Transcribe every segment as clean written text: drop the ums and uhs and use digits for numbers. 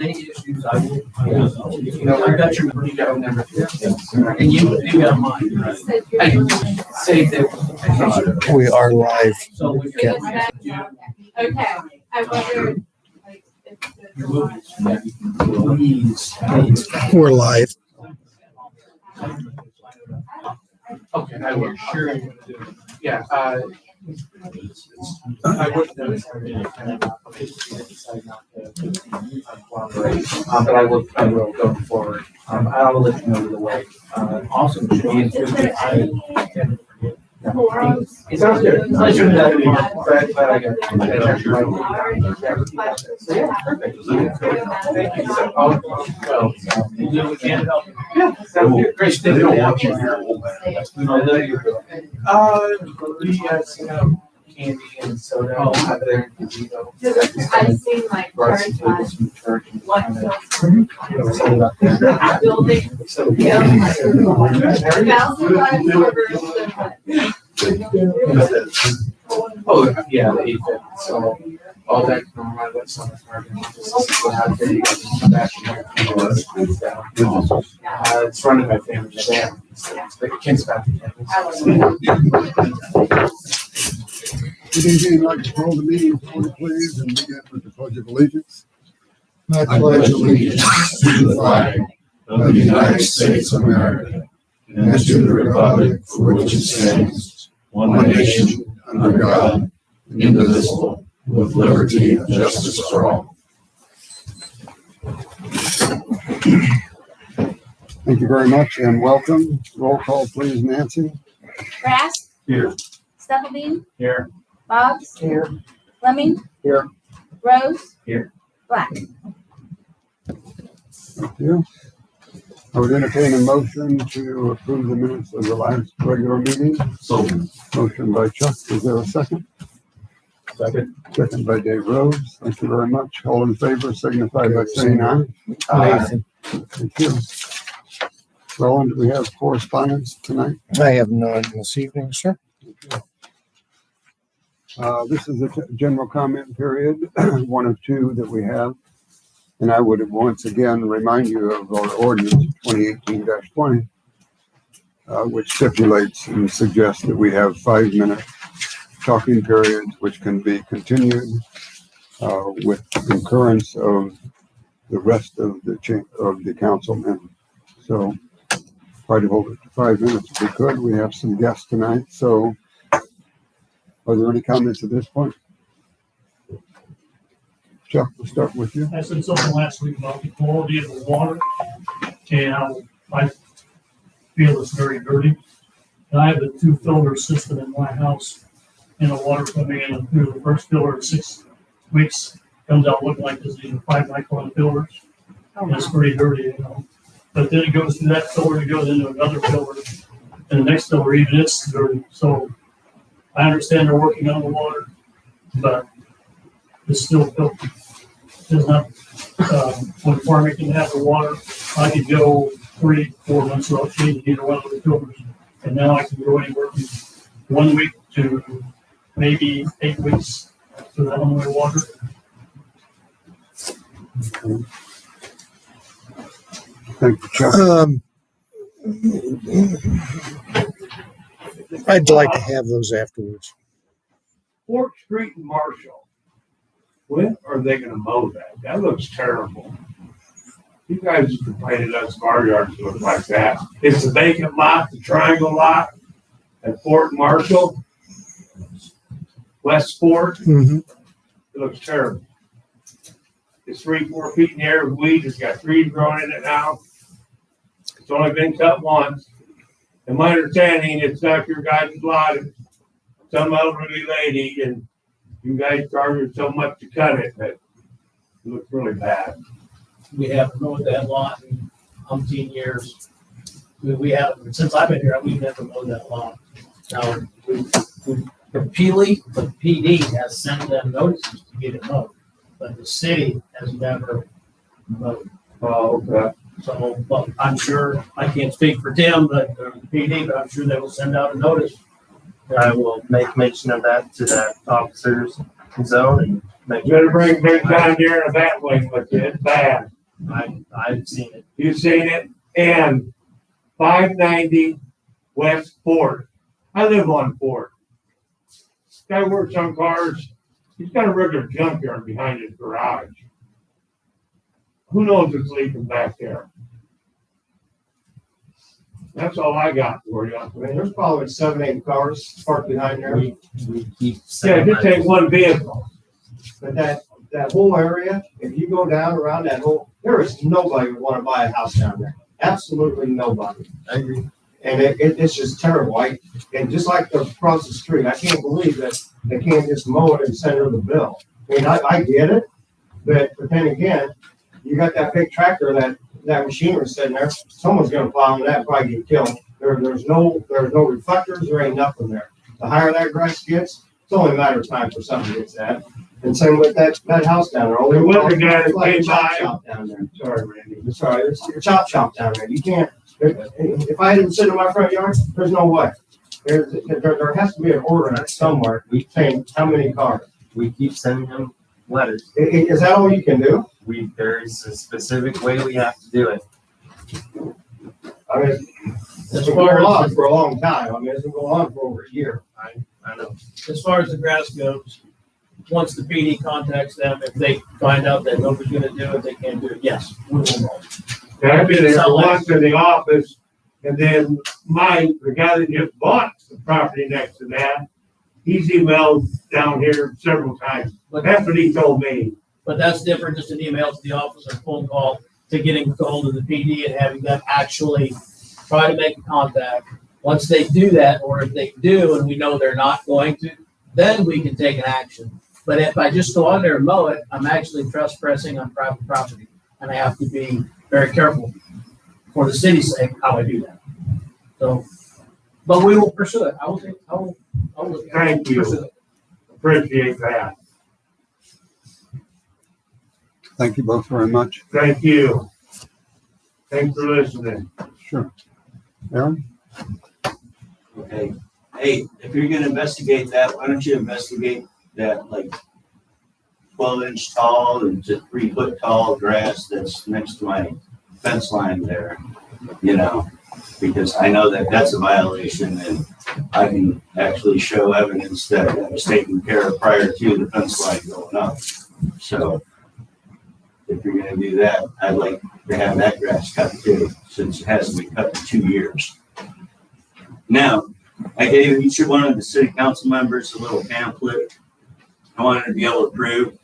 Any issues, I will, you know, I've got your phone number, and you got mine. I saved it. We are live. So we can. Okay, I wonder, like, We're live. Okay, I will. Sure. Yeah, I would decide not to cooperate, but I will go forward. I will let you know either way. Awesome. is there any forums? It sounds good. I should have done it, but I got it. So, yeah, perfect. Thank you. So, well, we'll do what we can to help. Yeah, sounds good. Great. Thank you. We some candy and soda out there in Gazebo. I've seen like Brought cars some tables, some church, and what kind of, something about that. building, So, you know, like 1,000 livers. oh, yeah, the 850. So, all that on my website. It's running my family's family. It's the King's family. Good evening, I'd like to call the meeting to order, please, and begin with the Pledge of Allegiance. I pledge allegiance to the flag of the United States of America and to the republic for which it stands, one nation, under God, indivisible, with liberty and justice for all. Thank you very much and welcome. Roll call, please, Nancy. Rask, Here. Stubblebean, Here. Boggs, Here. Fleming, Here. Rose, Here. Black. Thank you. I would entertain a motion to approve the minutes of the last regular meeting. So, Motion by Chuck. Is there a second? Second. Second by Dave Rose. Thank you very much. All in favor signify by saying aye. Nathan. Thank you. Roland, do we have correspondence tonight? I have none this evening, sir. This is a general comment period, one of two that we have. And I would once again remind you of our ordinance 2018-20, which stipulates and suggests that we have 5-minute talking periods, which can be continued with concurrence of the rest of the council members. So try to hold it to 5 minutes if we could. We have some guests tonight. So are there any comments at this point? Chuck, we'll start with you. I said something last week about the quality of the water, and I feel it's very dirty. And I have a 2-filter system in my house, and the water coming in through the first filter in 6 weeks comes out looking like this. These are 5-micron filters, and it's pretty dirty, you know. But then it goes through that filter, it goes into another filter, and the next filter even it's dirty. So I understand they're working on the water, but it's still filthy. It's not, when Farmington had the water, I could go 3-4 months without changing either one of the filters. And now I can go anywhere from 1 week to maybe 8 weeks for that on my water. Thank you, Chuck. I'd like to have those afterwards. 4th Street and Marshall. When are they gonna mow that? That looks terrible. You guys are complaining that some of our yards look like that. It's the vacant lot, the triangle lot at Fort Marshall, West Fort. Mm-hmm. It looks terrible. It's 3-4 feet in the air with weeds. It's got trees growing in it now. It's only been cut once. And my understanding, it's not your guys' lot. It's some elderly lady, and you guys charge her so much to cut it that it looks really bad. We haven't mowed that lot in umpteen years. We haven't, since I've been here, we've never mowed that lot. Now, the PD has sent them notices to get it mowed, but the city has never mowed. Oh, okay. So, but I'm sure, I can't speak for Tim, but the PD, but I'm sure they will send out a notice. I will make mention of that to the officers zone and make You better bring big down there in a bat wing with you, it's bad. I've seen it. You've seen it, and 590 West Ford. I live on Ford. Guy works on cars. He's got a regular junkyard behind his garage. Who knows what's leaking back there? That's all I got for you. I mean, there's probably 7, 8 cars parked behind there, We keep Yeah, saying just take one vehicle. but that whole area, if you go down around that whole, there is nobody would want to buy a house down there. Absolutely nobody. I agree. And it's just terrible. And just like across the street, I can't believe that they can't just mow it and send her the bill. I mean, I get it, but then again, you got that big tractor, that machinery sitting there, someone's gonna plow on that and probably get killed. There's no reflectors, there ain't nothing there. The higher that grass gets, it's only a matter of time for something gets that. And same with that house down there. There was a guy that It's like a came chop by. shop down there. Sorry, Randy. It's all right, it's a chop shop down there. You can't, if I had him sit in my front yard, there's no way. There has to be an ordinance somewhere saying how many cars. We keep sending them letters. Is that all you can do? There is a specific way we have to do it. I mean, it's been going on for a long time. I mean, it's been going on for over a year. I know. As far as the grass goes, once the PD contacts them, if they find out that nobody's gonna do it, they can't do it, yes, we will mow. And I've been there once in the office, and then the guy that just bought the property next to that, he's emailed down here several times. But That's what he told me. But that's different, just an email to the office or phone call to getting hold of the PD and having them actually try to make a contact. Once they do that, or if they do and we know they're not going to, then we can take an action. But if I just go on there and mow it, I'm actually trespassing on private property. And I have to be very careful for the city's sake how I do that. So, but we will pursue it. I will Thank you. pursue it. Appreciate that. Thank you both very much. Thank you. Thanks for listening. Sure. Aaron? Okay, hey, if you're gonna investigate that, why don't you investigate that like 12-inch tall and to 3-foot tall grass that's next to my fence line there, you know, because I know that that's a violation and I can actually show evidence that that was taken care of prior to the fence line going up. So if you're gonna do that, I'd like to have that grass cut too, since it hasn't been cut in 2 years. Now, I gave each one of the city council members a little pamphlet I wanted to be able to prove.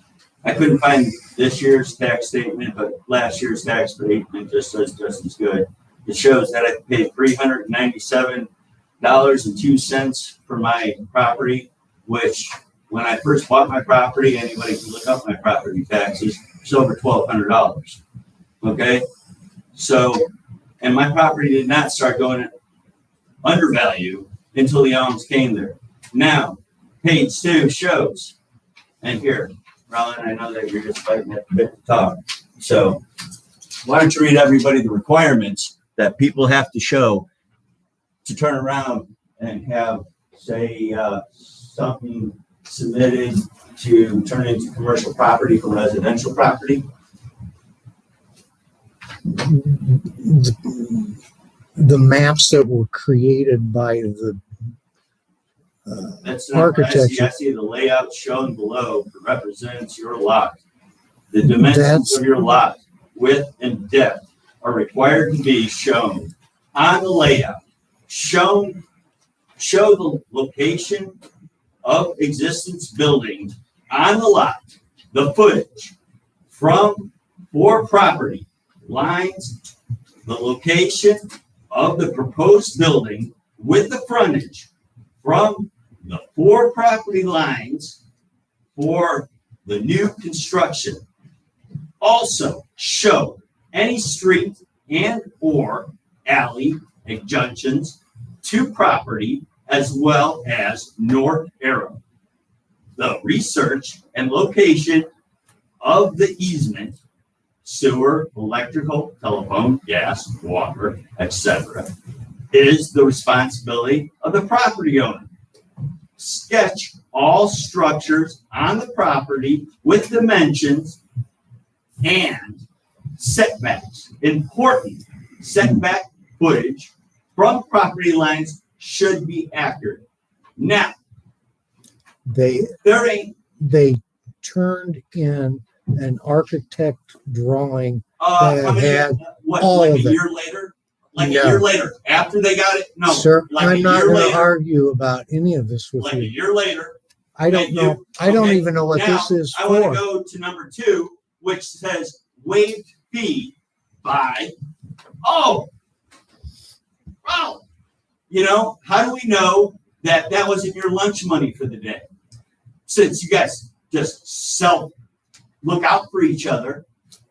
I couldn't find this year's tax statement, but last year's tax statement just says just as good. It shows that I paid $397.02 for my property, which when I first bought my property, anybody can look up my property taxes, it's over $1,200. Okay? So, and my property did not start going undervalue until the alms came there. Now, page 2 shows, and here, Roland, I know that you're just fighting at the bit to talk. So why don't you read everybody the requirements that people have to show to turn around and have, say, something submitted to turn into commercial property from residential property? The maps that were created by the That's not, I architecture. see the layout shown below represents your lot. The dimensions of your lot, width and depth, are required to be shown on the layout. Show the location of existence building on the lot, the footage for property lines, the location of the proposed building with the frontage from the 4 property lines for the new construction. Also show any street and or alley adjunctions to property as well as north arrow. The research and location of the easement, sewer, electrical, telephone, gas, water, etc., is the responsibility of the property owner. sketch all structures on the property with dimensions and setbacks. Important setback footage from property lines should be accurate. Now, They there ain't, turned in an architect drawing how that many, had what, all like a of it. year later? Like No. a year later, after they got it? No, Sir, like a I'm not year going to later, argue about any of this with like a you. year later. I don't and know. you- I don't okay, even know what now, this is I want to for. go to number 2, which says waived fee by, oh, you know, how do we know that that wasn't your lunch money for the day? Since you guys just look out for each other,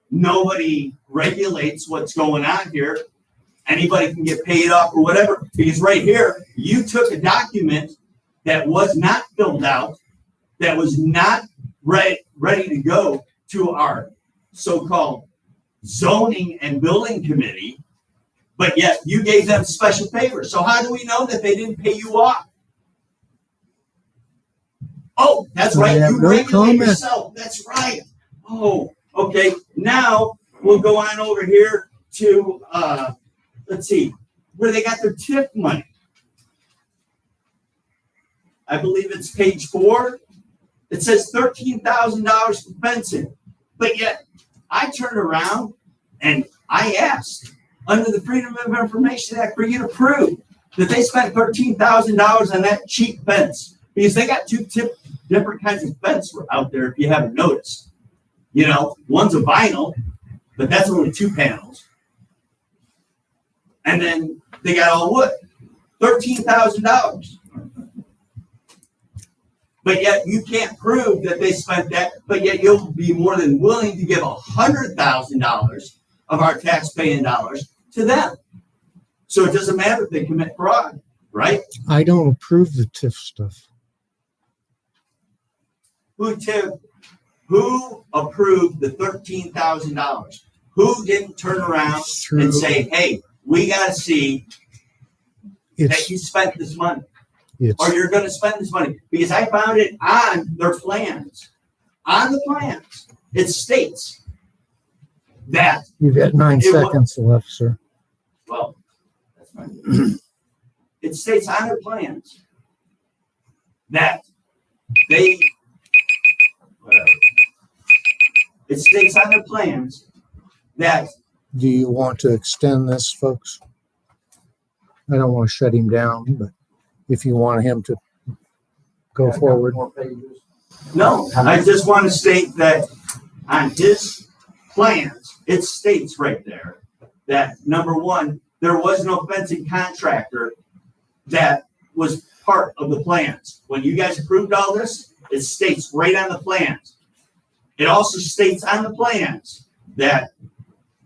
nobody regulates what's going on here. Anybody can get paid off or whatever, because right here, you took a document that was not filled out, that was not ready to go to our so-called zoning and building committee, but yet you gave them special favors. So how do we know that they didn't pay you off? Oh, that's I right. have You no regulate comment. yourself. That's right. Oh, okay. Now we'll go on over here to, let's see, where they got their TIF money. I believe it's page 4. It says $13,000 for fencing. But yet I turned around and I asked under the Freedom of Information Act for you to prove that they spent $13,000 on that cheap fence, because they got 2 different kinds of fence out there, if you haven't noticed. You know, one's a vinyl, but that's only 2 panels. And then they got all wood. $13,000. But yet you can't prove that they spent that, but yet you'll be more than willing to give $100,000 of our tax-paying dollars to them. So it doesn't matter if they commit fraud, right? I don't approve the TIF stuff. Who approved the $13,000? Who didn't turn around and say, hey, we got to see that It's, you spent this money, it's, or you're going to spend this money? Because I found it on their plans. On the plans, it states that, you've got 9 It wa- seconds left, sir. well, that's fine. It states on their plans that they, whatever. It states on their plans that, Do you want to extend this, folks? I don't want to shut him down, but if you want him to go forward. no, I just want to state that on his plans, it states right there that, number 1, there was no fencing contractor that was part of the plans. When you guys approved all this, it states right on the plans. It also states on the plans that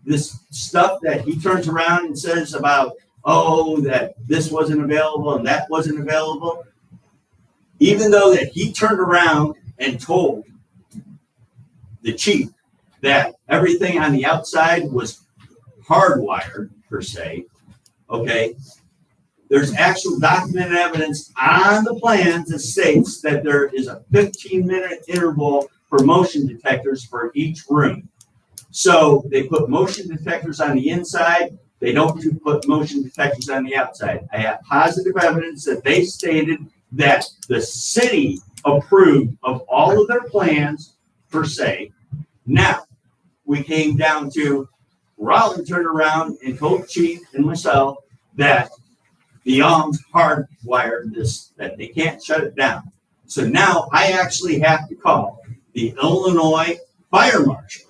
this stuff that he turns around and says about, oh, that this wasn't available and that wasn't available, even though that he turned around and told the chief that everything on the outside was hardwired, per se, okay, there's actual documented evidence on the plans that states that there is a 15-minute interval for motion detectors for each room. So they put motion detectors on the inside. They don't put motion detectors on the outside. I have positive evidence that they stated that the city approved of all of their plans, per se. Now, we came down to Rollin turned around and told the chief and myself that the hardwired this, that they can't shut it down. So now I actually have to call the Illinois Fire Marshal,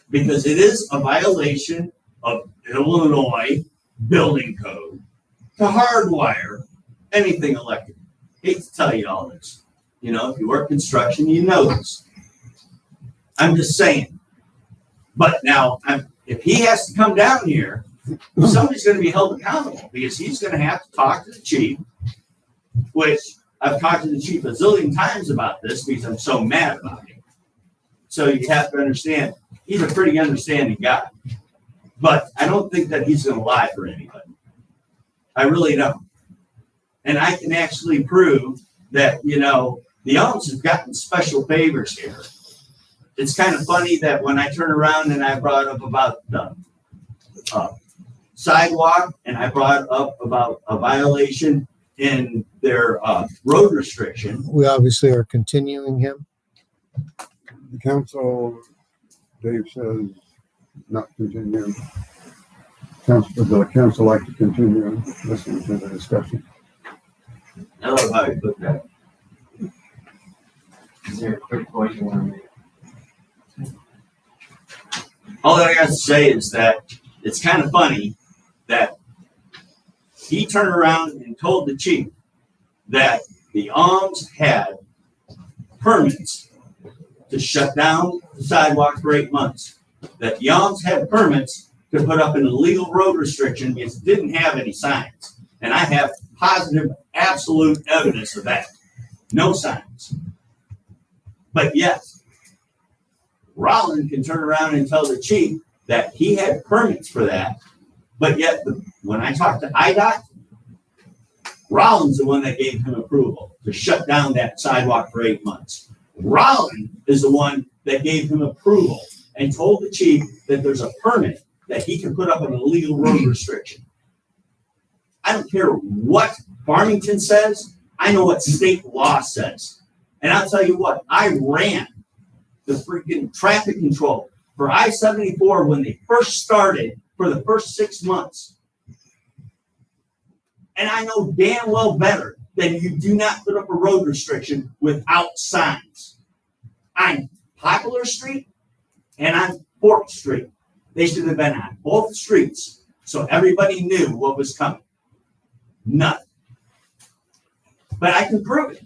because it is a violation of Illinois building code to hardwire anything electric. Hate to tell you all this. You know, if you work construction, you know this. I'm just saying. But now, if he has to come down here, somebody's going to be held accountable, because he's going to have to talk to the chief, which I've talked to the chief a zillion times about this because I'm so mad about it. So you have to understand, he's a pretty understanding guy. But I don't think that he's going to lie for anybody. I really don't. And I can actually prove that, you know, the Elms have gotten special favors here. It's kind of funny that when I turn around and I brought up about the sidewalk and I brought up about a violation in their road restriction. We obviously are continuing him. The council, Dave says, not continue. Council, the council like to continue listening to the discussion. I love how you put that. Is there a quick point you want to make? All I got to say is that it's kind of funny that he turned around and told the chief that the Alms had permits to shut down the sidewalk for 8 months. That the Alms had permits to put up an illegal road restriction because it didn't have any signs. And I have positive, absolute evidence of that. No signs. But yes, Rollins can turn around and tell the chief that he had permits for that. But yet, when I talked to IDOT, Rollins is the one that gave him approval to shut down that sidewalk for 8 months. Rollins is the one that gave him approval and told the chief that there's a permit that he can put up an illegal road restriction. I don't care what Farmington says. I know what state law says. And I'll tell you what, I ran the freaking traffic control for I-74 when they first started for the first 6 months. And I know damn well better that you do not put up a road restriction without signs. On Popular Street and on 4th Street. They should have been on both streets so everybody knew what was coming. Nothing. But I can prove it.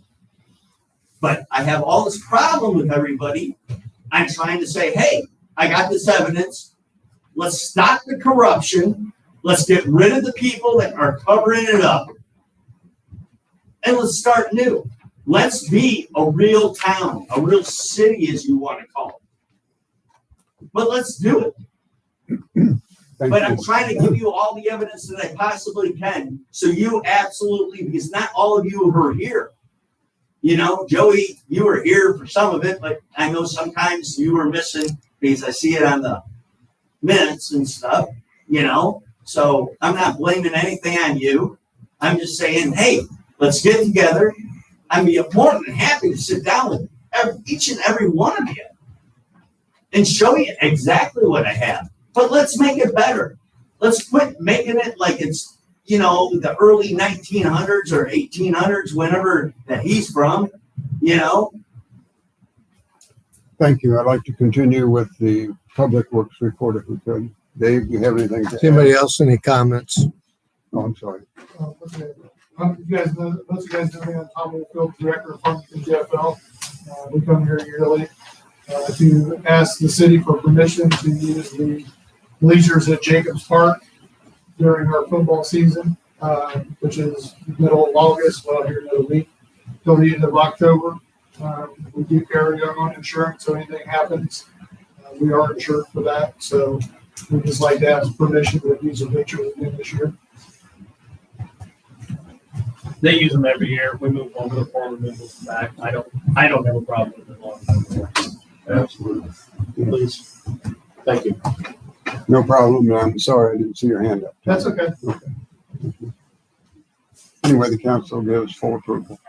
But I have all this problem with everybody. I'm trying to say, hey, I got this evidence. Let's stop the corruption. Let's get rid of the people that are covering it up. And let's start new. Let's be a real town, a real city, as you want to call it. But let's do it. But I'm trying to give you all the evidence that I possibly can. So you absolutely, because not all of you were here. You know, Joey, you were here for some of it, but I know sometimes you were missing because I see it on the minutes and stuff, you know. So I'm not blaming anything on you. I'm just saying, hey, let's get together. I'd be more than happy to sit down with each and every one of you and show you exactly what I have. But let's make it better. Let's quit making it like it's, you know, the early 1900s or 1800s, whenever that he's from, you know. Thank you. I'd like to continue with the Public Works report if we could. Dave, do you have anything to add? Anybody else, any comments? Oh, I'm sorry. You guys know, most of you guys know me. I'm Tom Woolfield, Director of Farmington GFL. We come here yearly to ask the city for permission to use the bleachers at Jacobs Park during our football season, which is middle of August, well, here in a week, till the end of October. We do carry our own insurance, so anything happens, we are insured for that. So we'd just like to ask permission to use the bleachers again this year. They use them every year. We move over the form, move them back. I don't have a problem with it. Absolutely. Please. Thank you. No problem. I'm sorry I didn't see your hand up. That's okay. Anyway, the council gives full approval.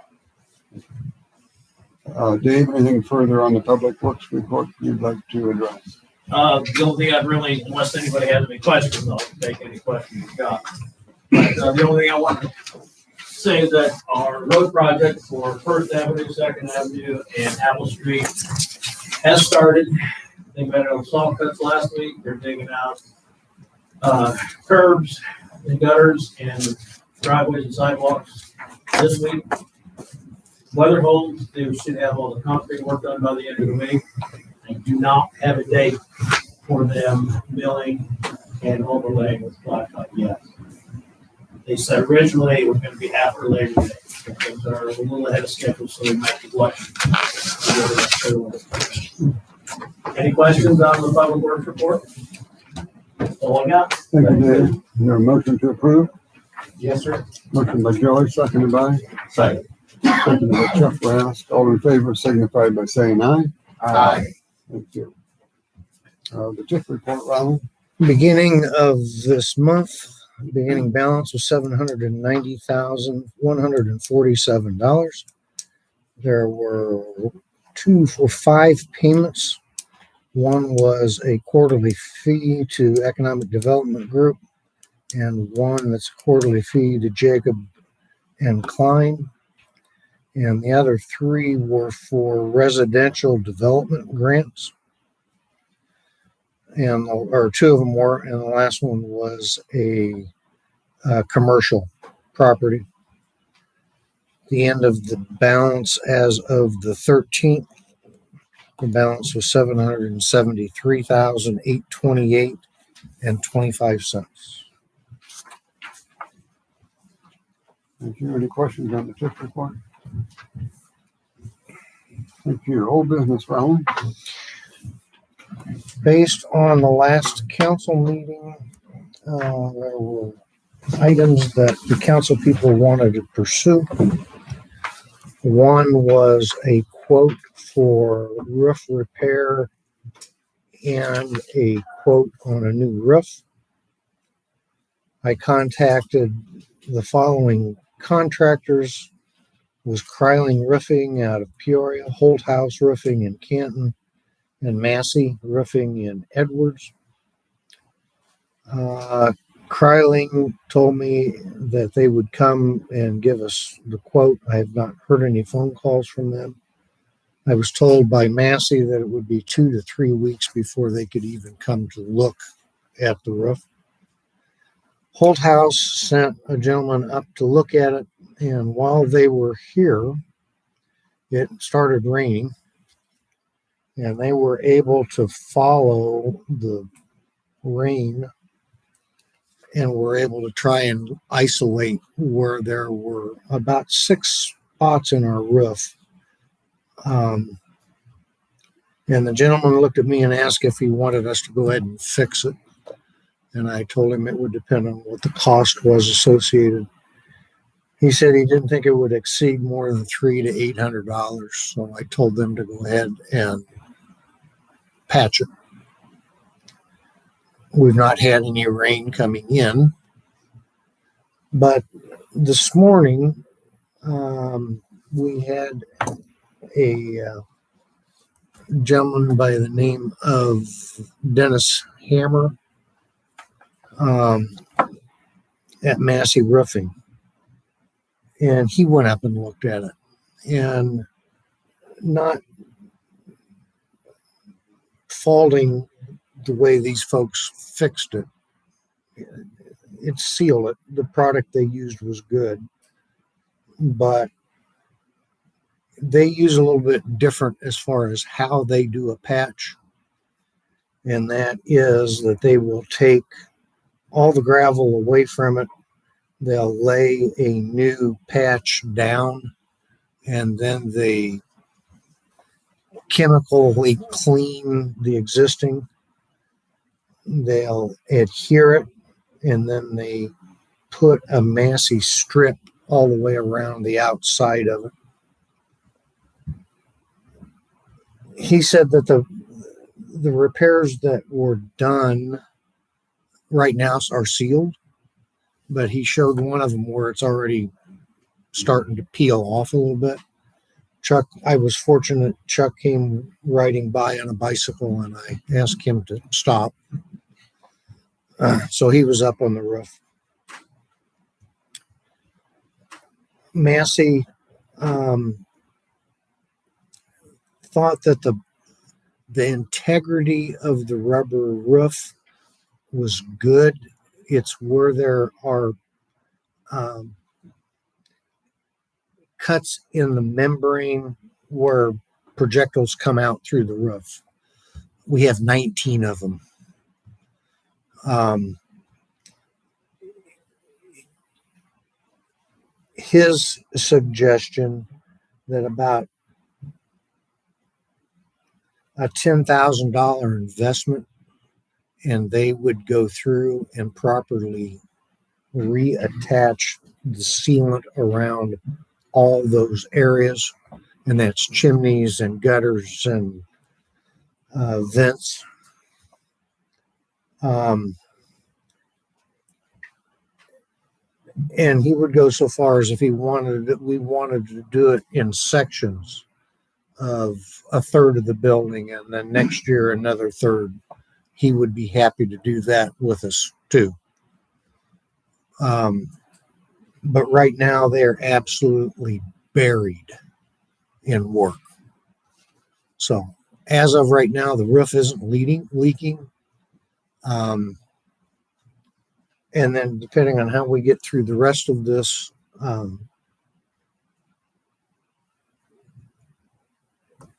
Dave, anything further on the Public Works report you'd like to address? The only thing I'd really, unless anybody has any questions, I'll take any questions you've got. But the only thing I want to say is that our road project for First Avenue, Second Avenue, and Apple Street has started. They met on saw cuts last week. They're digging out curbs and gutters and driveways and sidewalks this week. Weather holds, they should have all the concrete work done by the end of the week. I do not have a date for them milling and overlaying with blacktop yet. They said originally it was going to be after Labor Day. But things are a little ahead of schedule, so we might be watching. Any questions on the Public Works report? That's all I got. Thank you, Dave. Is there a motion to approve? Yes, sir. Motion by Joey, seconded by Second. seconded by Chuck Rask. All in favor signify by saying aye. Aye. Thank you. The TIF report, Ronald. Beginning of this month, beginning balance was $790,147. There were 5 payments. One was a quarterly fee to Economic Development Group, and one that's a quarterly fee to Jacob and Klein. And the other 3 were for residential development grants. Or 2 of them were, and the last one was a commercial property. The end of the balance as of the 13th, the balance was $773,828.25. Thank you. Any questions on the TIF report? Thank you. Old business, Ronald. Based on the last council meeting, there were items that the council people wanted to pursue. One was a quote for roof repair and a quote on a new roof. I contacted the following contractors: was Kryling Roofing out of Peoria, Holt House Roofing in Canton, and Massey Roofing in Edwards. Kryling told me that they would come and give us the quote. I have not heard any phone calls from them. I was told by Massey that it would be 2 to 3 weeks before they could even come to look at the roof. Holt House sent a gentleman up to look at it, and while they were here, it started raining, and they were able to follow the rain and were able to try and isolate where there were about 6 spots in our roof. And the gentleman looked at me and asked if he wanted us to go ahead and fix it. And I told him it would depend on what the cost was associated. He said he didn't think it would exceed more than $300 to $800. So I told them to go ahead and patch it. We've not had any rain coming in, but this morning we had a gentleman by the name of Dennis Hammer at Massey Roofing, and he went up and looked at it, and not faulting the way these folks fixed it. It sealed it. The product they used was good, but they use a little bit different as far as how they do a patch. And that is that they will take all the gravel away from it. They'll lay a new patch down, and then they chemically clean the existing. They'll adhere it, and then they put a Massey strip all the way around the outside of it. He said that the repairs that were done right now are sealed, but he showed one of them where it's already starting to peel off a little bit. Chuck, I was fortunate. Chuck came riding by on a bicycle, and I asked him to stop. So he was up on the roof. Massey thought that the integrity of the rubber roof was good. It's where there are cuts in the membrane where projectiles come out through the roof. We have 19 of them. His suggestion that about a $10,000 investment, and they would go through and properly reattach the sealant around all those areas, and that's chimneys and gutters and vents. And he would go so far as if we wanted to do it in sections of a third of the building, and then next year another third. He would be happy to do that with us too. But right now they're absolutely buried in work. So as of right now, the roof isn't leaking. And then depending on how we get through the rest of this,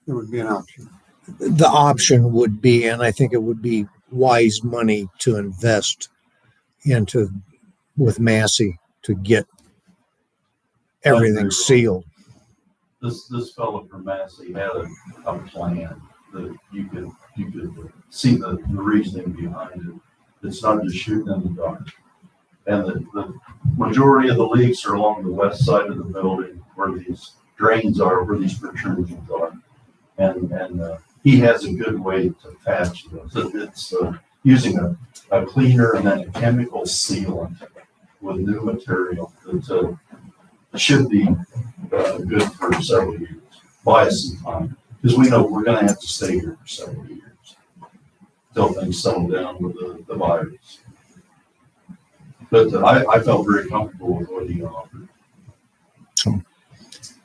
It would be an option. the option would be, and I think it would be wise money to invest into with Massey to get everything sealed. This fellow from Massey had a plan that you could see the reasoning behind it. It's not just shooting in the dark. And the majority of the leaks are along the west side of the building where these drains are, where these protrusions are. And he has a good way to patch those. It's using a cleaner and then a chemical sealant with new material that should be good for several years. Buy us some time, because we know we're going to have to stay here for several years until things settle down with the virus. But I felt very comfortable with what he offered.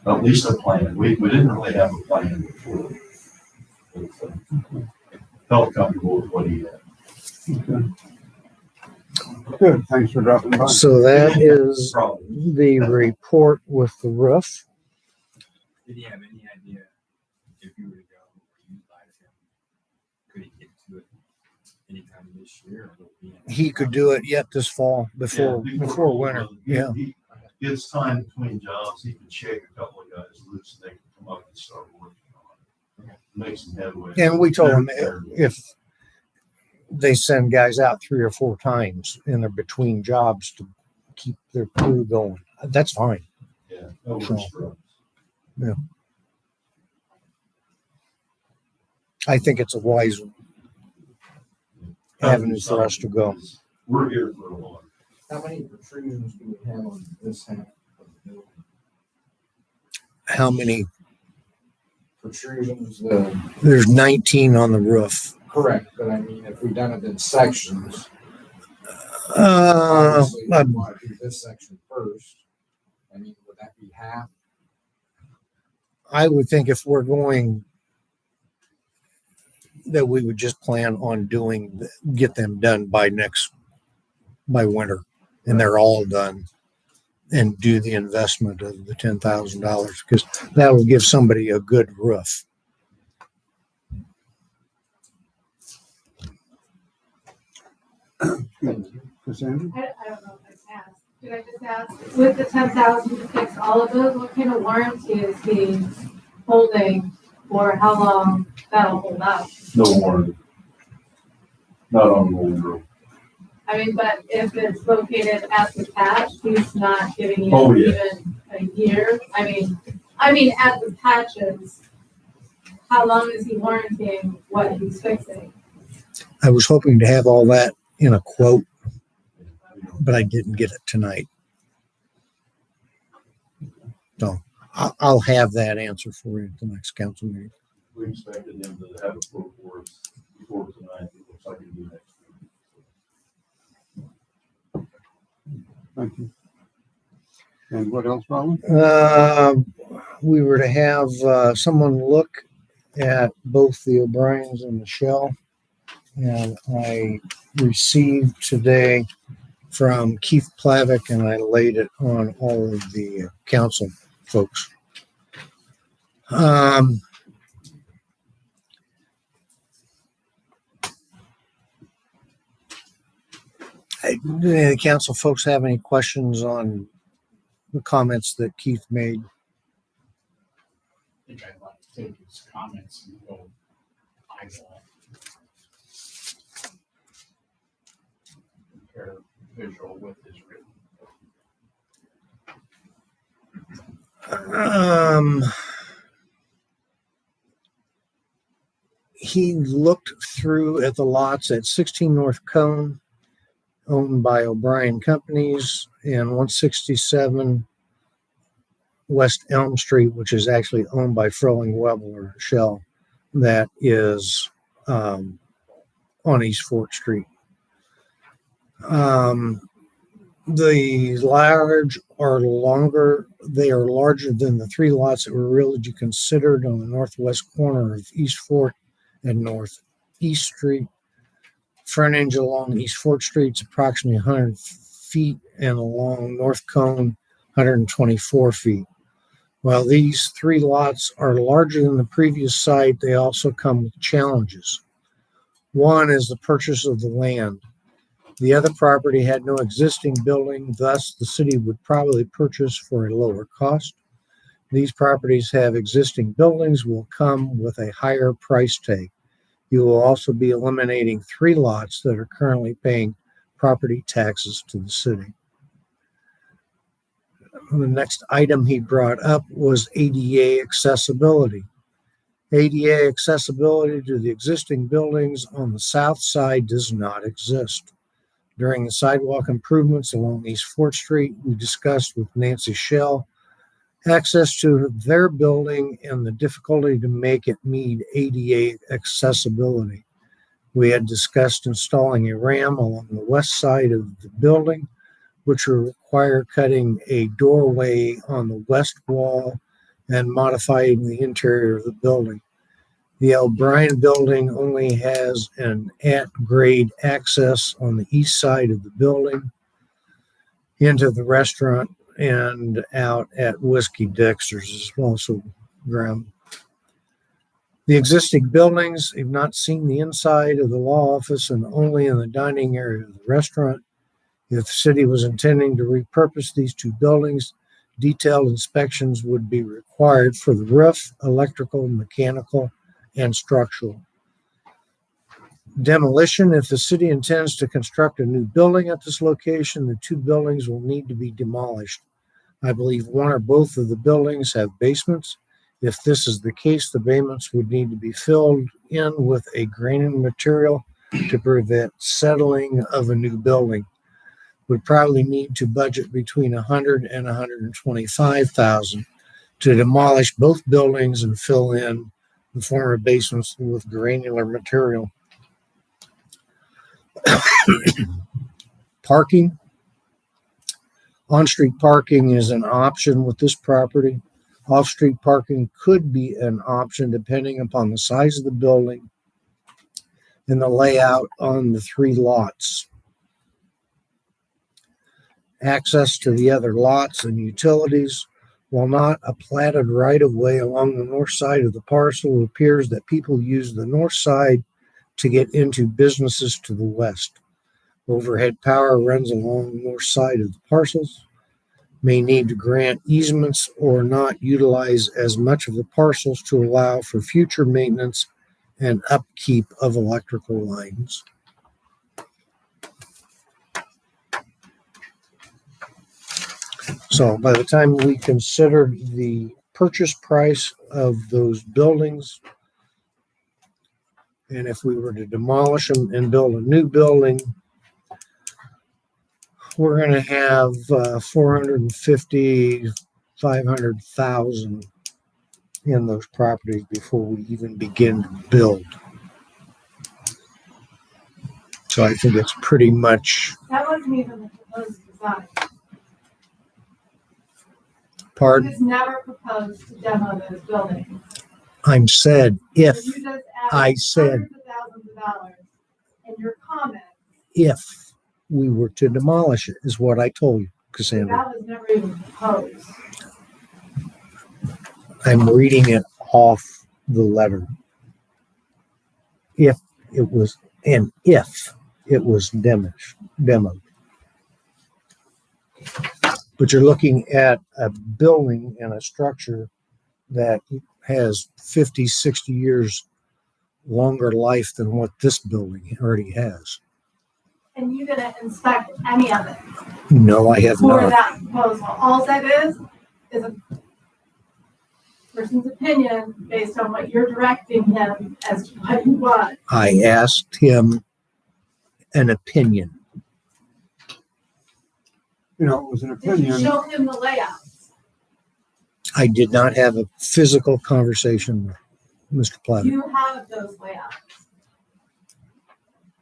At least a plan. We didn't really have a plan before. But, felt comfortable with what he had. Okay. Good, thanks for dropping by. So that is Problem. the report with the roof. Did he have any idea if you were to go or you buy him? Could he get to it anytime this year? Or will it be in- He could do it yet this fall before winter. Yeah. It's time between jobs. He could shake a couple of guys loose and they could come up and start working on it. Make some headway. And we told him if they send guys out 3 or 4 times and they're between jobs to keep their crew going, that's fine. Yeah, that works for us. Yeah. I think it's a wise avenue for us to go. We're here for a while. How many protrusions do we have on this half of the building? How many? Protrusions, There's 19 on the roof. correct, but I mean, if we done it in sections, Uh, obviously we want to do this section first. I mean, would that be half? I would think if we're going, that we would just plan on get them done by winter, and they're all done, and do the investment of the $10,000, because that will give somebody a good roof. Cassandra? I don't know if I asked. Did I just ask, with the 10,000 to fix all of those, what kind of warranty is he holding, or how long that'll hold up? No warranty. Not on the old roof. I mean, but if it's located at the patch, he's not giving you Oh, yeah. even a year. I mean, at the patches, how long is he warranting what he's fixing? I was hoping to have all that in a quote, but I didn't get it tonight. So I'll have that answer for you at the next council meeting. We expected him to have a quote for us before tonight. It looks like he'll do next week. Thank you. And what else, Roland? We were to have someone look at both the O'Briens and the Shell, and I received today from Keith Plavick, and I laid it on all of the council folks. Do any of the council folks have any questions on the comments that Keith made? I think I'd like to take his comments and go eyeball. Compare visual with his written. He looked through at the lots at 16 North Cone, owned by O'Brien Companies, and 167 West Elm Street, which is actually owned by Froling Weber Shell, that is on East Fort Street. The large are longer. They are larger than the 3 lots that were originally considered on the northwest corner of East Fort and Northeast Street. Frontage along East Fort Street is approximately 100 feet, and along North Cone, 124 feet. While these 3 lots are larger than the previous site, they also come with challenges. One is the purchase of the land. The other property had no existing building, thus the city would probably purchase for a lower cost. These properties have existing buildings, will come with a higher price tag. You will also be eliminating 3 lots that are currently paying property taxes to the city. The next item he brought up was ADA accessibility. ADA accessibility to the existing buildings on the south side does not exist. During the sidewalk improvements along East Fort Street, we discussed with Nancy Shell access to their building and the difficulty to make it meet ADA accessibility. We had discussed installing a ramp along the west side of the building, which will require cutting a doorway on the west wall and modifying the interior of the building. The O'Brien building only has an at-grade access on the east side of the building into the restaurant and out at Whiskey Dexter's is also ground. The existing buildings, you've not seen the inside of the law office and only in the dining area of the restaurant. If the city was intending to repurpose these 2 buildings, detailed inspections would be required for the roof, electrical, mechanical, and structural. Demolition. If the city intends to construct a new building at this location, the 2 buildings will need to be demolished. I believe one or both of the buildings have basements. If this is the case, the basements would need to be filled in with a graining material to prevent settling of a new building. Would probably need to budget between $100,000 and $125,000 to demolish both buildings and fill in the former basements with granular material. Parking. On-street parking is an option with this property. Off-street parking could be an option depending upon the size of the building and the layout on the 3 lots. Access to the other lots and utilities. While not a platted right-of-way along the north side of the parcel, it appears that people use the north side to get into businesses to the west. Overhead power runs along the north side of the parcels. May need to grant easements or not utilize as much of the parcels to allow for future maintenance and upkeep of electrical lines. So by the time we considered the purchase price of those buildings, and if we were to demolish them and build a new building, we're going to have 450, 500,000 in those properties before we even begin to build. So I think it's pretty much. That wasn't even the proposed design. Pardon? It was never proposed to demo those buildings. I'm said if. So you just I added said hundreds of thousands of dollars in your comments. If we were to demolish it, is what I told you, Cassandra. That was never even proposed. I'm reading it off the letter. If it was demoed. But you're looking at a building and a structure that has 50, 60 years longer life than what this building already has. And you didn't inspect any of it No, I have for not. that proposal. All that is a person's opinion based on what you're directing him as to what you want. I asked him an opinion. You know, it was an Did you opinion. show him the layouts? I did not have a physical conversation with Mr. Platter. You have those layouts.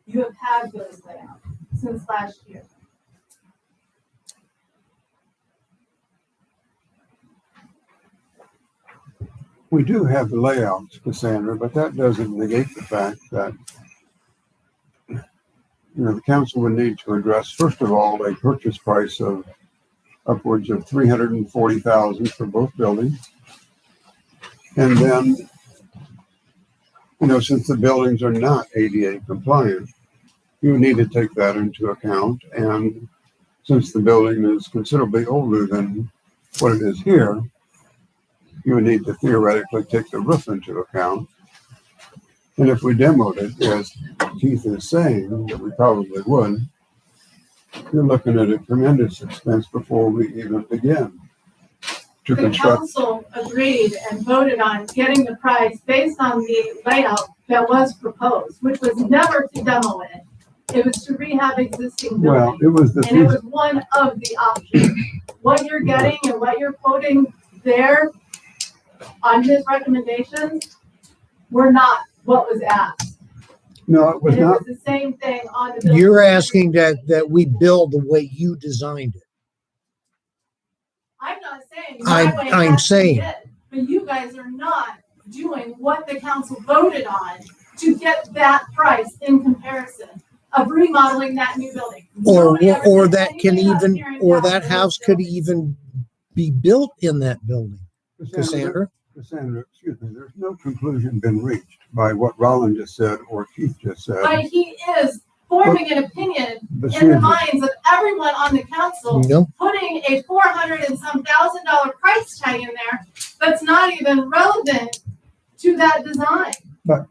You have had those layouts since last year. We do have the layouts, Cassandra, but that doesn't negate the fact that, you know, the council would need to address, first of all, a purchase price of upwards of $340,000 for both buildings. And then, you know, since the buildings are not ADA compliant, you need to take that into account. And since the building is considerably older than what it is here, you would need to theoretically take the roof into account. And if we demoed it, as Keith is saying, that we probably would, you're looking at a tremendous expense before we even begin to The construct. council agreed and voted on getting the price based on the layout that was proposed, which was never to demo it. It was to rehab existing Well, buildings. it was the, And it was one of the options. What you're getting and what you're quoting there on his recommendations were not what was asked. no, it was And it not. was the same thing on the building. You're asking that we build the way you designed it. I'm not saying. I'm- my way I'm has to be saying. it, But you guys are not doing what the council voted on to get that price in comparison of remodeling that new building. Nobody ever Or said that can anything about even, tearing or down that those house could buildings. even be built in that building. Cassandra? Cassandra, excuse me, there's no conclusion been reached by what Roland just said or Keith just said. But he is forming an opinion But in the seriously, minds of everyone on the council, No, putting a $400 and some $1,000 price tag in there that's not even relevant to that design. but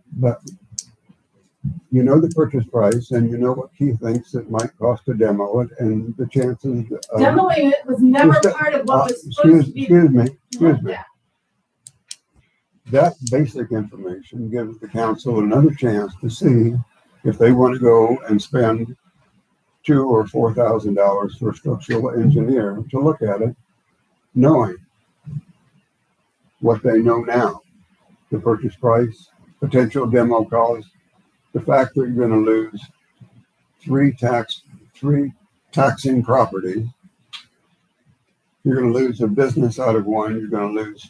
you know the purchase price and you know what Keith thinks it might cost to demo it and the chances of. Demoing it was never Just, part of what was supposed to be Excuse me. looked at. That basic information gives the council another chance to see if they want to go and spend $2,000 or $4,000 for a structural engineer to look at it, knowing what they know now, the purchase price, potential demo cost, the fact that you're going to lose three taxing properties. You're going to lose a business out of one. You're going to lose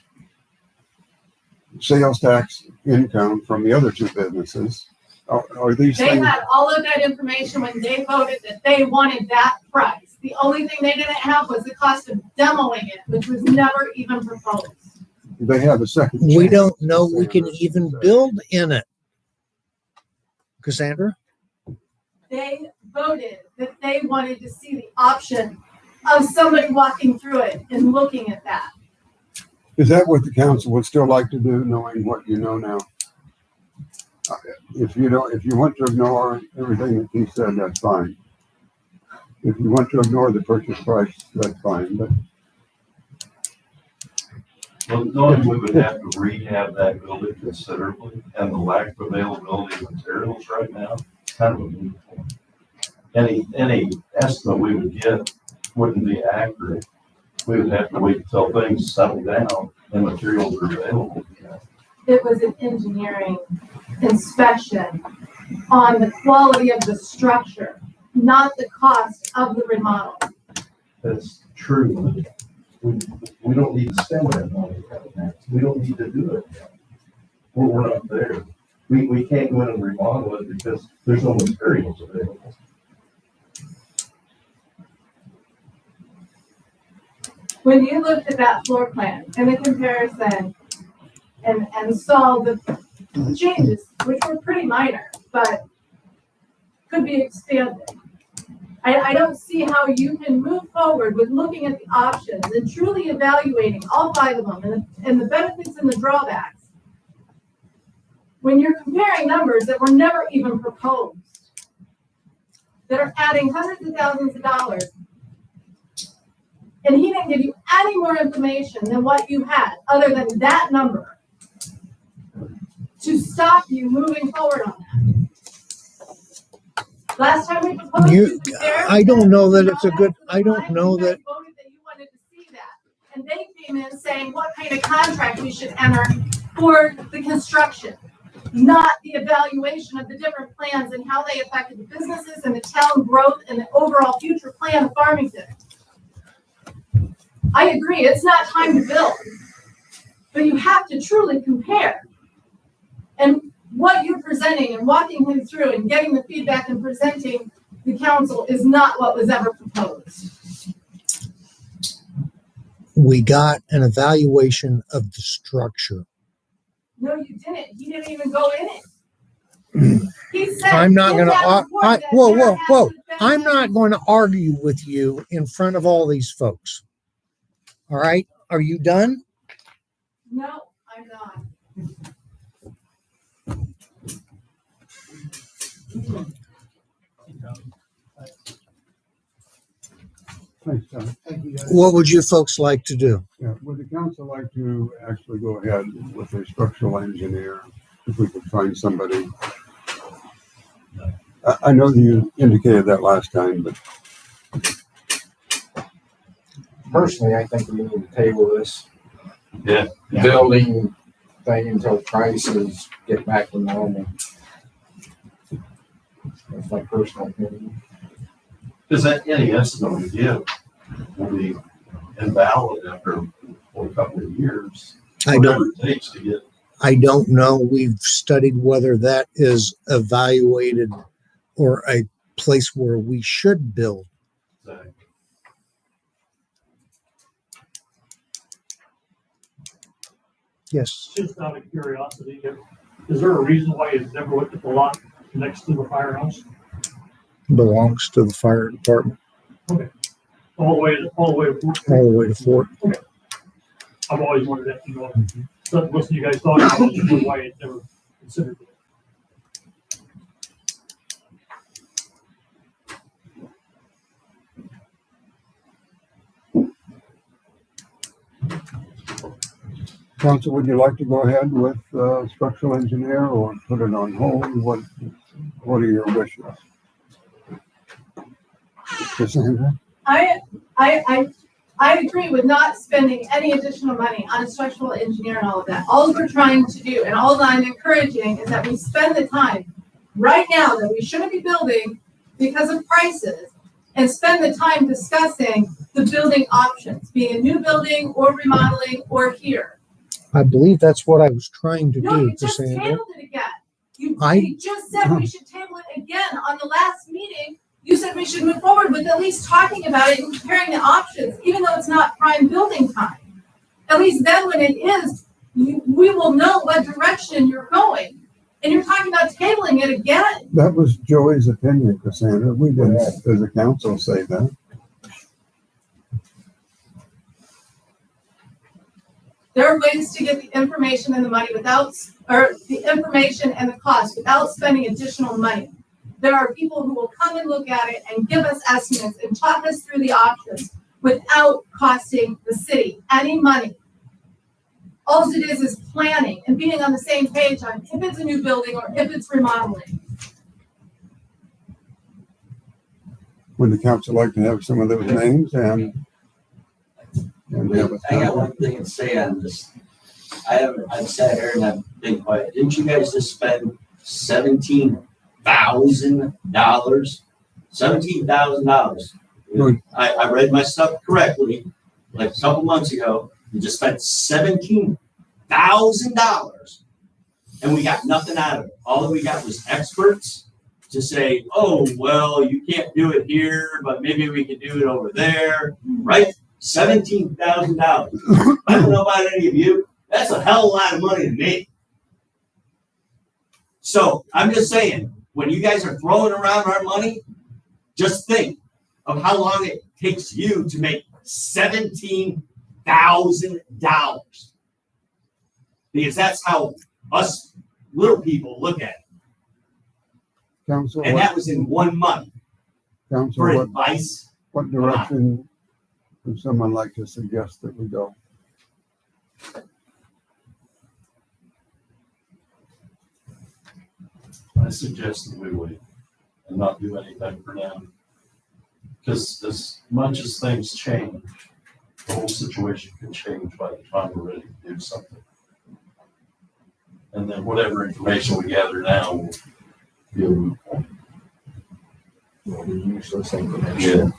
sales tax income from the other two businesses. Are these They things? had all of that information when they voted that they wanted that price. The only thing they didn't have was the cost of demoing it, which was never even proposed. They have a second chance. we don't know we can Cassandra. even build in it. Cassandra? They voted that they wanted to see the option of somebody walking through it and looking at that. Is that what the council would still like to do, knowing what you know now? If you want to ignore everything that he said, that's fine. If you want to ignore the purchase price, that's fine, but Well, knowing we would have to rehab that building considerably and the lack of availability of materials right now, it's kind of a moot point. Any estimate we would get wouldn't be accurate. We would have to wait until things settle down and materials are available. It was an engineering inspection on the quality of the structure, not the cost of the remodel. That's true. We don't need to spend that money right now. We don't need to do it yet. We're not there. We can't go in and remodel it because there's no materials available. When you looked at that floor plan and the comparison and saw the changes, which were pretty minor, but could be expanded. I don't see how you can move forward with looking at the options and truly evaluating all 5 of them and the benefits and the drawbacks when you're comparing numbers that were never even proposed, that are adding hundreds of thousands of dollars and he didn't give you any more information than what you had, other than that number, to stop you moving forward on that. Last time we proposed. You, I don't know that it's a good, I don't You know guys that, voted that you wanted to see that. And they came in saying what kind of contract we should enter for the construction, not the evaluation of the different plans and how they affected the businesses and the town growth and the overall future plan of Farmington. I agree, it's not time to build, but you have to truly compare. And what you're presenting and walking him through and getting the feedback and presenting the council is not what was ever proposed. we got an evaluation of the structure. No, you didn't. He didn't even go in it. He said. I'm not in going that to, report that whoa, there whoa, has whoa. been- I'm not going to argue with you in front of all these folks. All right. Are you done? No, I'm not. Thanks, Tom. Thank you, guys. What would you folks like to do? Yeah, would the council like to actually go ahead with a structural engineer, if we could find somebody? I know you indicated that last time, but Personally, I think we need to table this Yeah. building thing until prices get back to normal. That's my personal opinion. Because any estimate we give will be invalid after a couple of years. I Whatever don't, it takes to get. I don't know. We've studied whether that is evaluated or a place where we should build. Yes. Just out of curiosity, is there a reason why you never looked at the lot next to the firehouse? Belongs to the fire department All the way to all the way to Fort. I've always wondered that, you know, so listen to you guys talk about it, and why it never considered it. council, would you like to go ahead with structural engineer or put it on hold? What are your wishes? Cassandra? I agree with not spending any additional money on a structural engineer and all of that. All we're trying to do and all I'm encouraging is that we spend the time right now that we shouldn't be building because of prices and spend the time discussing the building options, being a new building or remodeling or here. I believe that's what I was trying to No, do, you just Cassandra. tabled it again. You I- just said we should table it again on the last meeting. You said we should move forward with at least talking about it and comparing the options, even though it's not prime building time. At least then when it is, we will know what direction you're going. And you're talking about tabling it again. That was Joey's opinion, Cassandra. We didn't, as a council, say that. There are ways to get the information and the money without, or the information and the cost without spending additional money. There are people who will come and look at it and give us estimates and talk us through the options without costing the city any money. All it is planning and being on the same page on if it's a new building or if it's remodeling. Would the council like to have some of those names and have a I got one thing to say on this. I've sat here and I've been quiet. Didn't you guys just spend $17,000? $17,000. I read my stuff correctly, like a couple months ago. We just spent $17,000 and we got nothing out of it. All that we got was experts to say, oh, well, you can't do it here, but maybe we can do it over there, right? $17,000. I don't know about any of you. That's a hell of a lot of money to me. So I'm just saying, when you guys are throwing around our money, just think of how long it takes you to make $17,000. Because that's how us little people look at it. council, And that was in 1 month council, for advice. what direction Would someone like to suggest that we go? I suggest that we wait and not do anything for now. Because as much as things change, the whole situation could change by the time we're ready to do something. And then whatever information we gather now will be a moot point. Well, we use this information.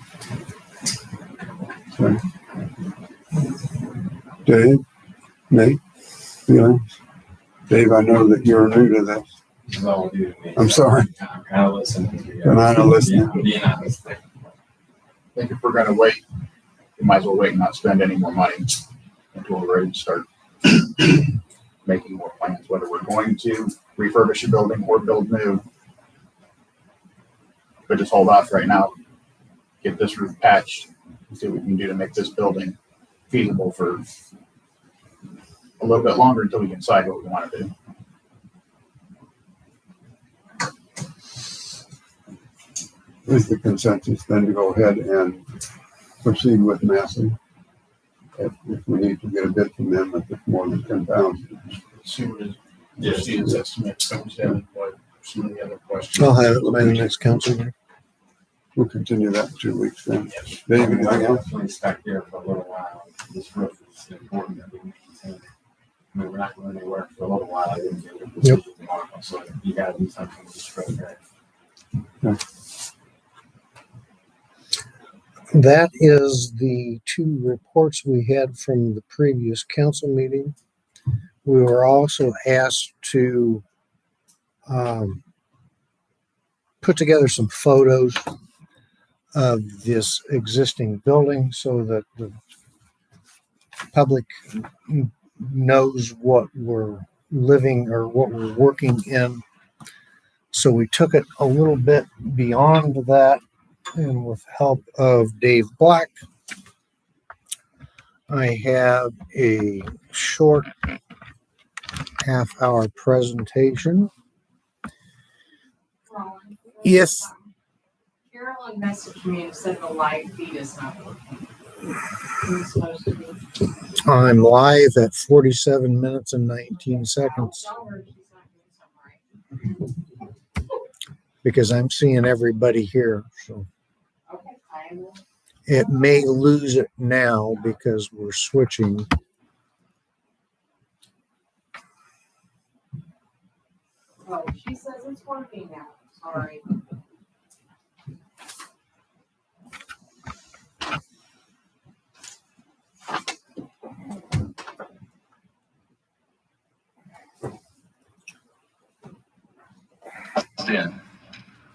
Okay. Dave, Nate, feelings? Dave, I know that you're new to this. It's all due to me. I'm sorry. I'm kind of listening to you. Kind of listening. Yeah, being honest. I think if we're gonna wait, we might as well wait and not spend any more money until we're ready to start making more plans, whether we're going to refurbish a building or build new. But just hold off right now, get this roof patched, and see what we can do to make this building feasible for a little bit longer until we can decide what we want to do. Is the consensus then to go ahead and proceed with Massey? If we need to get a bid from them, if it's more than 10,000. See what his estimate comes in, what some of the other questions. I'll have it by the next council meeting. We'll continue that in 2 weeks then. Yes. Dave, I'm anything else? definitely stuck here for a little while. This roof is important that we maintain. I mean, we're not going anywhere for a little while. I didn't get a decision tomorrow, so you gotta do something with this roof, right? That is the two reports we had from the previous council meeting. We were also asked to put together some photos of this existing building so that the public knows what we're living or what we're working in. So we took it a little bit beyond that, and with help of Dave Black, I have a short half-hour presentation. If Carolyn messaged me and said the live feed is not working. It's supposed to be. I'm live at 47 minutes and 19 seconds Tell her she's not doing something right. because I'm seeing everybody here. So Okay, I will. it may lose it now because we're switching. Oh, she says it's working now. Sorry.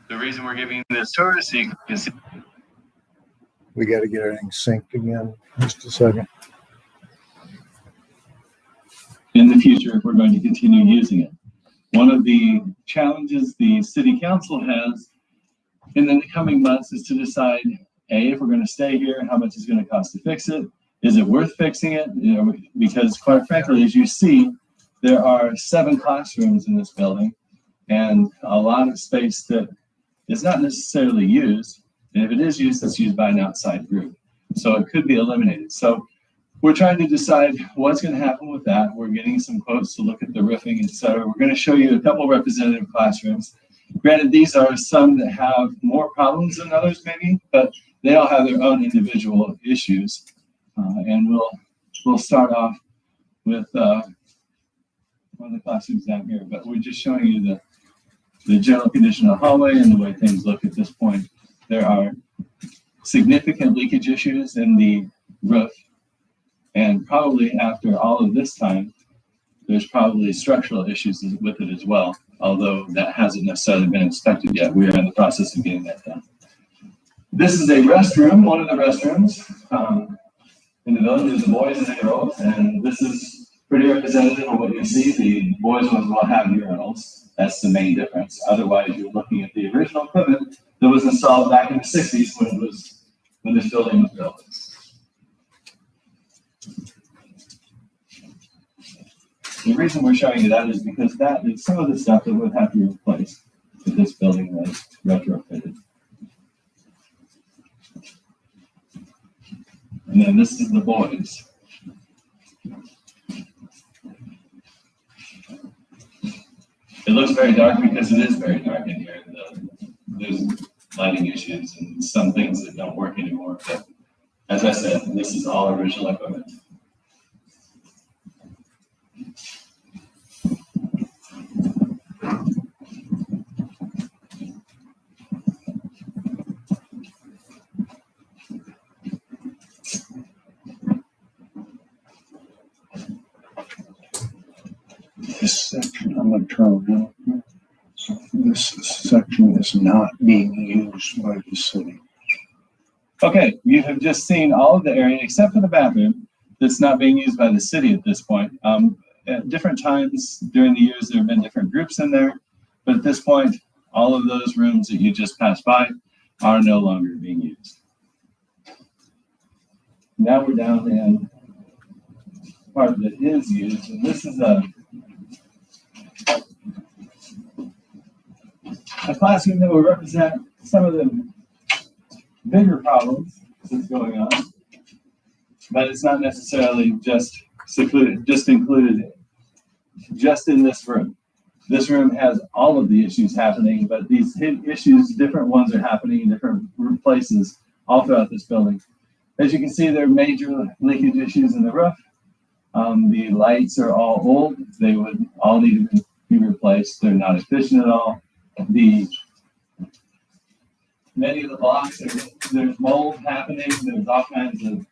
The reason we're giving this tour is so you can see. We got to get everything synced again. Just a second. In the future, if we're going to continue using it. One of the challenges the city council has in the coming months is to decide, A, if we're going to stay here, how much it's going to cost to fix it. Is it worth fixing it? You know, because quite frankly, as you see, there are 7 classrooms in this building and a lot of space that is not necessarily used. And if it is used, it's used by an outside group. So it could be eliminated. So we're trying to decide what's going to happen with that. We're getting some quotes to look at the roofing, et cetera. We're going to show you a couple representative classrooms. Granted, these are some that have more problems than others maybe, but they all have their own individual issues. And we'll start off with one of the classrooms down here, but we're just showing you the general condition of the hallway and the way things look at this point. There are significant leakage issues in the roof. And probably after all of this time, there's probably structural issues with it as well, although that hasn't necessarily been inspected yet. We are in the process of getting that done. This is a restroom, one of the restrooms in the building. There's the boys and the girls, and this is pretty representative of what you see. The boys ones will have urinals. That's the main difference. Otherwise, you're looking at the original equipment that was installed back in the 60s when this building was built. The reason we're showing you that is because that is some of the stuff that would have to be replaced if this building was retrofitted. And then this is the boys. It looks very dark because it is very dark in here. There's lighting issues and some things that don't work anymore. But as I said, this is all original equipment. This section, I'm gonna turn around. This section is not being used by the city. Okay, you have just seen all of the area except for the bathroom that's not being used by the city at this point. At different times during the years, there have been different groups in there, but at this point, all of those rooms that you just passed by are no longer being used. Now we're down in part that is used, and this is a classroom that will represent some of the bigger problems that's going on, but it's not necessarily just included just in this room. This room has all of the issues happening, but these issues, different ones are happening in different places all throughout this building. As you can see, there are major leakage issues in the roof. The lights are all old. They would all need to be replaced. They're not efficient at all. Many of the blocks, there's mold happening. There's all kinds of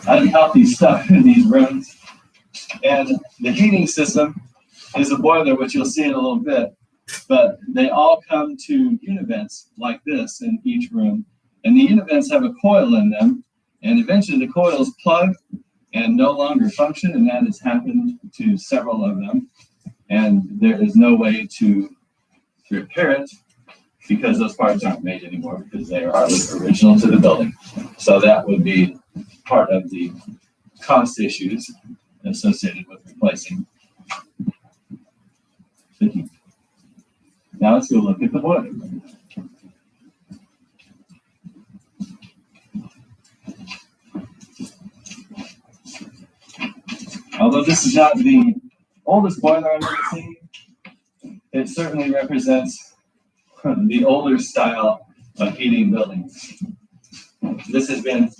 unhealthy stuff in these rooms. And the heating system is a boiler, which you'll see in a little bit. But they all come to univents like this in each room. And the univents have a coil in them. And eventually the coils plug and no longer function. And that has happened to several of them. And there is no way to repair it because those parts aren't made anymore because they are original to the building. So that would be part of the cost issues associated with replacing the heat. Now let's go look at the boiler. Although this is not the oldest boiler I've ever seen, it certainly represents the older style of heating buildings. This has been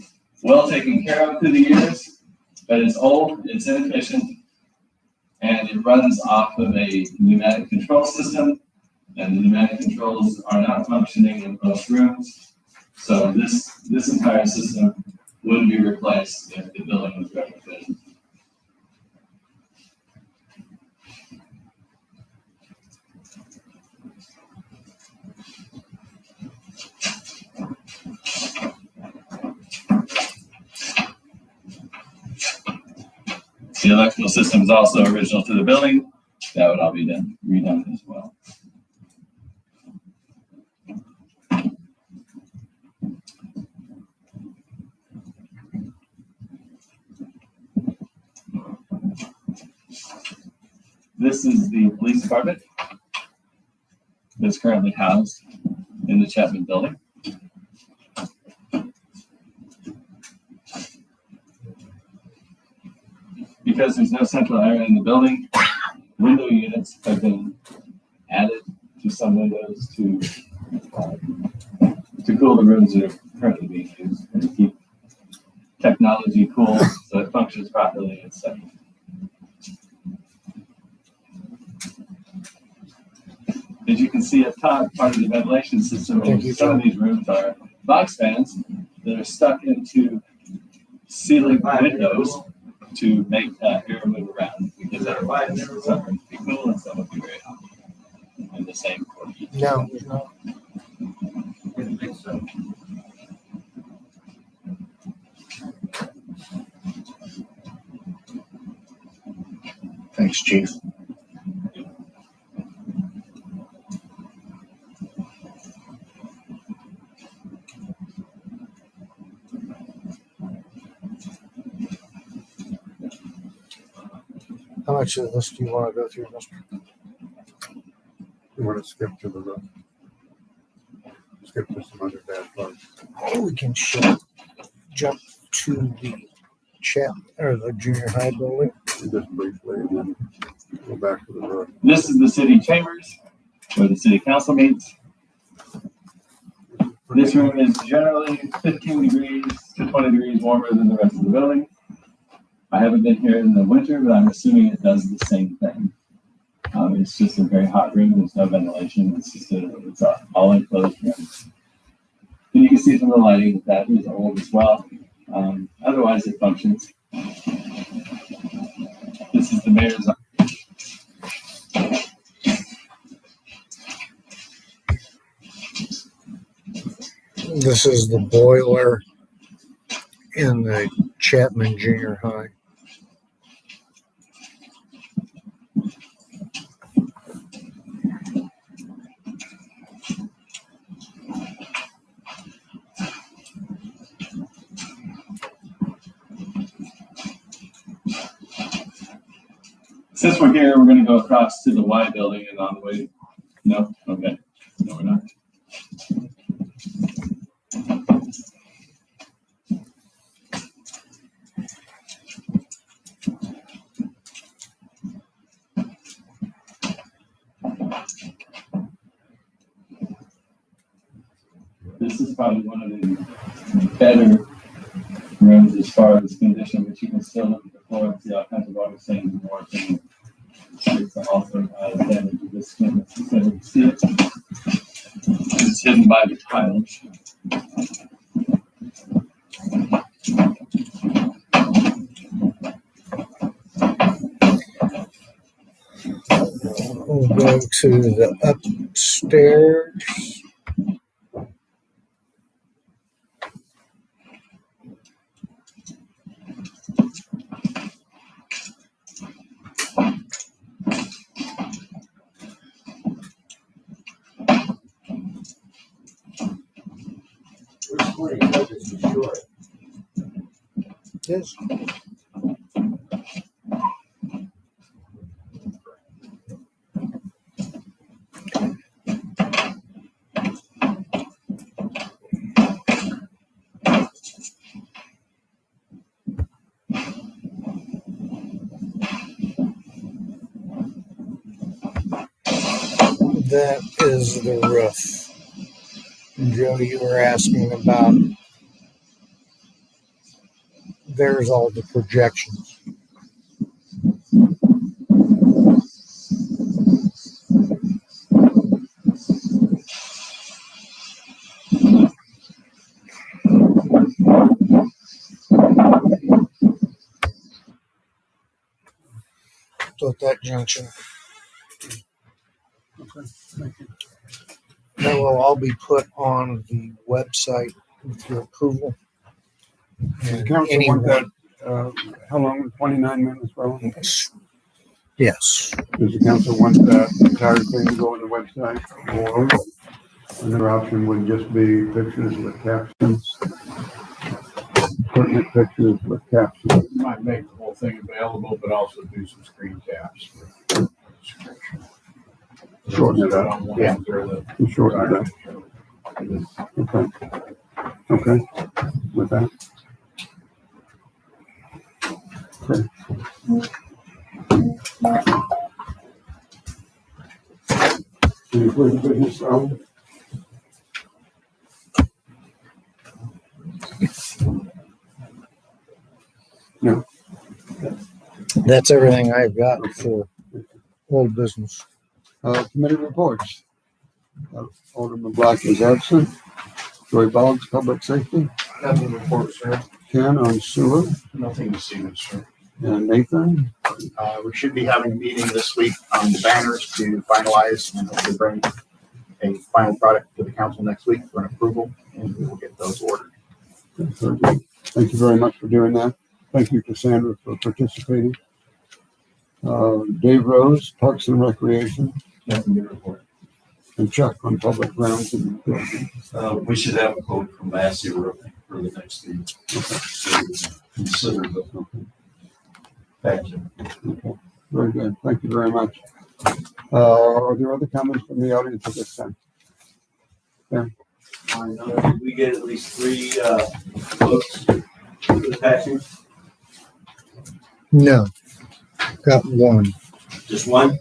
well taken care of through the years, but it's old, it's inefficient, and it runs off of a pneumatic control system, and the pneumatic controls are not functioning in most rooms. So this entire system would be replaced if the building was retrofitted. The electrical system is also original to the building. That would all be redone as well. This is the police department that's currently housed in the Chapman building. Because there's no central area in the building, window units have been added to some windows to cool the rooms that are currently being used and to keep technology cool so it functions properly, etc. As you can see up top, part of the ventilation system in some of these rooms are box fans that are stuck into ceiling windows to make air move around because otherwise some would be cool and some would be very hot. And the same for heat. No. Didn't think so. Thanks, Chief. How much of this do you want to go through, Mr.? You want to skip to the roof? Skip to some other bad parts. We can jump to the or the junior high building. Just briefly, and then go back to the roof. This is the city chambers where the city council meets. This room is generally 15 degrees to 20 degrees warmer than the rest of the building. I haven't been here in the winter, but I'm assuming it does the same thing. It's just a very hot room. There's no ventilation. It's an all enclosed room. And you can see from the lighting that is old as well. Otherwise, it functions. This is the mayor's office. This is the boiler in the Chapman Junior High. Since we're here, we're going to go across to the Y building and on the way. No? Okay. No, we're not. This is probably one of the better rooms as far as condition, but you can still look at the floor and see all kinds of water stains and more things. It's also damage to the skin. If you can see it, it's hidden by the tiles. We'll go to the upstairs. Yes. That is the roof. Joe, you were asking about, there's all the projections. So at that junction. Okay, thank you. That will all be put on the website with your approval. Does the council want that, how long, 29 minutes, well? Yes. Does the council want that entire thing to go on the website? Or another option would just be pictures with captions? Pertinent pictures with captions. You might make the whole thing available, but also do some screen caps for description. Shorten it up. Yeah. Shorten it up. Okay. Okay, with that. Okay. Any further business, Alan? No. That's everything I've got for old business. Committee reports. Alderman Black is absent. Joy Boggs, Public Safety. Nothing to report, sir. Ken on sewer. Nothing to see, sir. And Nathan. We should be having a meeting this week on the banners to finalize and hopefully bring a final product to the council next week for an approval, and we will get those ordered. Thank you very much for doing that. Thank you, Cassandra, for participating. Dave Rose, Parks and Recreation. Nothing to report. And Chuck on Public Grounds. And We should have a quote from Massey Roofing for the next meeting. Okay. Consider the. Okay. Thank you. Okay. Very good. Thank you very much. Are there other comments from the audience at this time? Yeah. I know we get at least 3 quotes for patching? No, got one. Just one?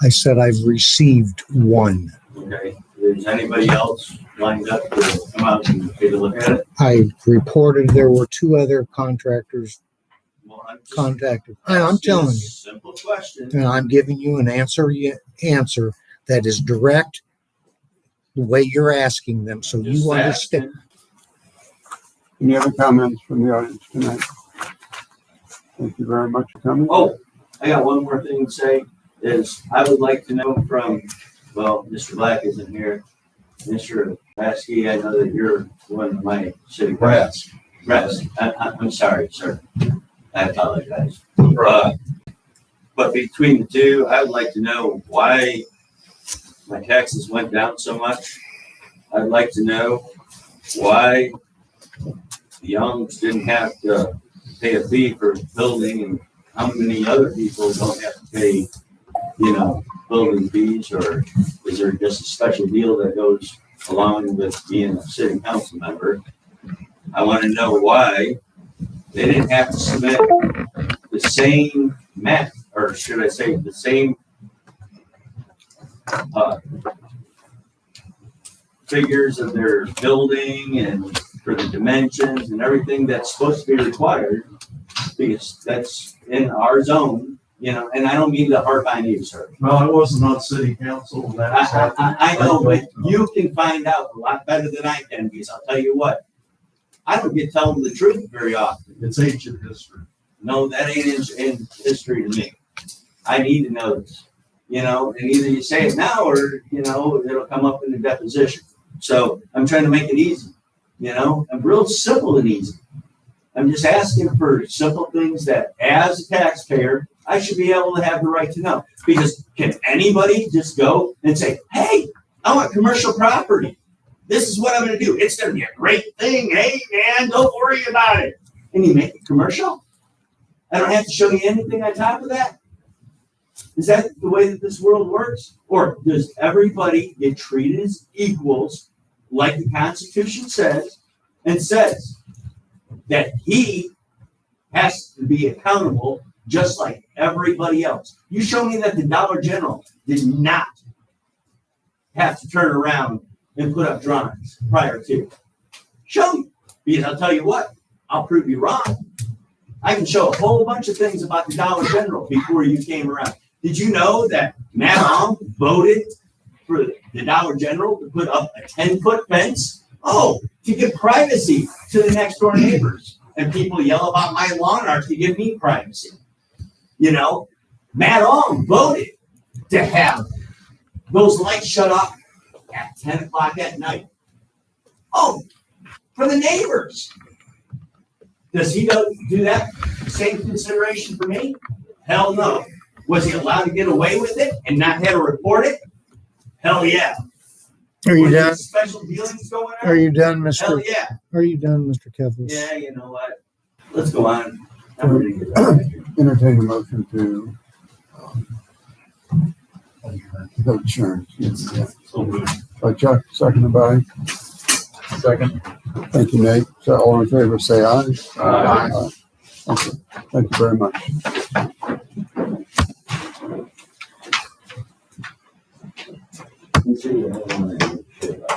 I said I've received one. Okay. Is anybody else lined up to come out and take a look at it? I reported there were two other contractors Well, I'm just contacted. I'm asking a telling you, simple question. and I'm giving you an answer that is direct the way you're asking them, so Just you understand. asking. Any other comments from the audience tonight? Thank you very much for coming. Oh, I got one more thing to say is I would like to know from, well, Mr. Black isn't here. Mr. Lasky, I know that you're one of my city brass. I'm sorry, sir. I apologize. But between the two, I would like to know why my taxes went down so much. I'd like to know why the Youngs didn't have to pay a fee for building and how many other people don't have to pay, building fees, or is there just a special deal that goes along with being a city council member? I want to know why they didn't have to submit the same math, or should I say the same figures of their building and for the dimensions and everything that's supposed to be required, because that's in our zone, and I don't mean to harp on you, sir. Well, I wasn't on city council when that was happening. I know, but you can find out a lot better than I can, because I'll tell you what, I don't get telling the truth very often. It's ancient history. No, that ain't in history to me. I need to know this, and either you say it now or, it'll come up in the deposition. So I'm trying to make it easy, I'm real simple and easy. I'm just asking for simple things that as a taxpayer, I should be able to have the right to know. Because can anybody just go and say, hey, I want commercial property. This is what I'm going to do. It's going to be a great thing. Hey, man, don't worry about it. And you make it commercial? I don't have to show you anything on top of that? Is that the way that this world works? Or does everybody get treated as equals, like the Constitution says, and says that he has to be accountable just like everybody else? You show me that the Dollar General did not have to turn around and put up drawings prior to. Show me. Because I'll tell you what, I'll prove you wrong. I can show a whole bunch of things about the Dollar General before you came around. Did you know that Matt Alm voted for the Dollar General to put up a 10-foot fence? Oh, to give privacy to the next door neighbors. And people yell about my lawn art to give me privacy. Matt Alm voted to have those lights shut off at 10 o'clock at night. Oh, for the neighbors. Does he do that same consideration for me? Hell no. Was he allowed to get away with it and not have to report it? Hell yeah. Are you done? Special dealings going on? Are you done, Hell Mr.? yeah. Are you done, Mr. Kevlis? Yeah, you know what? Let's go on. I'm ready to get out of here. Entertain a motion to adjourn. So moved. By Chuck, seconded by. Second. Thank you, Nate. So all in favor, say aye. Aye. Thank you. Thank you very much. Let's see.